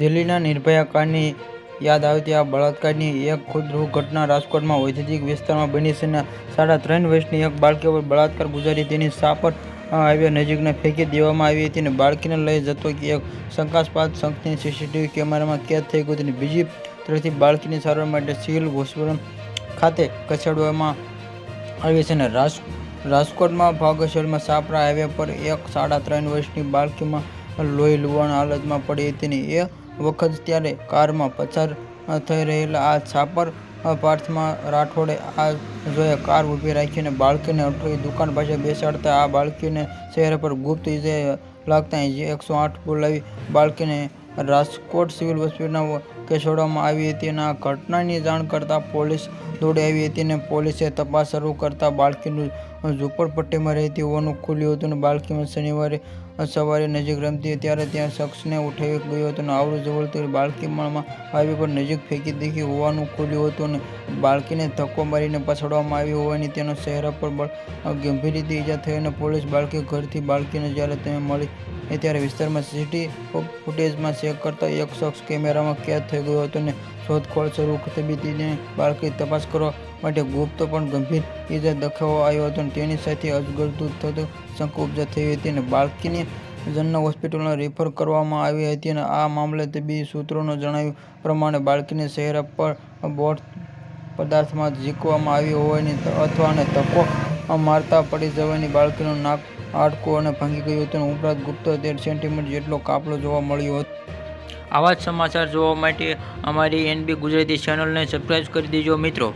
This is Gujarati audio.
દિલ્હીના નિર્ભયા કાંડની યાદ આવતી આ બળાત્કારની એક ખુદરૂપ ઘટના રાજકોટમાં ઔદ્યોગિક વિસ્તારમાં બની છે. 3.5 વર્ષની એક બાળકી પર બળાત્કાર ગુજારી તેની સાપર હાઈવે નજીકને ફેંકી દેવામાં આવી હતી અને બાળકીને લઈ જતો એક શંકાસ્પદ શખ્સ સીસીટીવી કેમેરામાં કેદ થઈ ગયો હતો. બીજી તરફથી બાળકીની સારવાર માટે સિવિલ હોસ્પિટલ ખાતે ખસેડવામાં આવી છે. રાજકોટમાં ભાગેશ્વરમાં સાપરા હાઈવે પર એક 3.5 વર્ષની બાળકીમાં લોહી લુહાણ હાલતમાં પડી હતી અને એ વખત ત્યારે કારમાં પસાર થઈ રહેલા આ છાપર પાર્થમાં રાઠોડે આ જોઈ કાર ઊભી રાખી અને બાળકીને અટકાવી દુકાન પાસે બેસાડતા આ બાળકીને ચહેરા પર ગુપ્ત ઇજા લાગતા 108 બોલાવી બાળકીને રાજકોટ સિવિલ હોસ્પિટલમાં ખસેડવામાં આવી હતી અને આ ઘટનાની જાણ કરતાં પોલીસ દોડી આવી હતી અને પોલીસે તપાસ શરૂ કરતા બાળકીનું ઝૂંપડપટ્ટીમાં રહેતી હોવાનું ખુલ્યું હતું અને બાળકીમાં શનિવારે સવારે નજીક રમતી ત્યારે ત્યાં શખ્સને ઉઠાવી ગયો હતો અને આવડું જવળતી બાળકીમાં હાઈવે પર નજીક ફેંકી દીધી હોવાનું ખુલ્યું હતું અને બાળકીને ધક્કો મારીને પછાડવામાં આવી હોવાની તેના ચહેરા પર ગંભીર રીતે ઈજા થઈ અને પોલીસ બાળકી ઘરથી બાળકીને જ્યારે તેને મળી ત્યારે વિસ્તારમાં સીસીટીવી ફૂટેજમાં ચેક કરતા એક શખ્સ કેમેરામાં કેદ થઈ ગયો હતો અને શોધખોળ શરૂ થતી તેને બાળકી તપાસ કરવા માટે ગુપ્ત પણ ગંભીર ઈજા દખાવવામાં આવ્યો હતો અને તેની સાથે અજગરતું થતો શંકા ઉપજા થઈ હતી અને બાળકીને જનના હોસ્પિટલમાં રેફર કરવામાં આવી હતી અને આ મામલે તબીબી સૂત્રોના જણાવ્યા પ્રમાણે બાળકીને ચહેરા પર બોટ પદાર્થમાં ઝીંકવામાં આવી હોવાની અથવા ધક્કો મારતા પડી જવાની બાળકીનું નાક હાડકું અને ભાંગી ગયું હતું. ઉપરાંત ગુપ્ત 13 સેન્ટીમીટર જેટલો કાપલો જોવા મળ્યો હતો. આવા જ સમાચાર જોવા માટે અમારી NB ગુજરાતી ચેનલને સબસ્ક્રાઇબ કરી દેજો મિત્રો.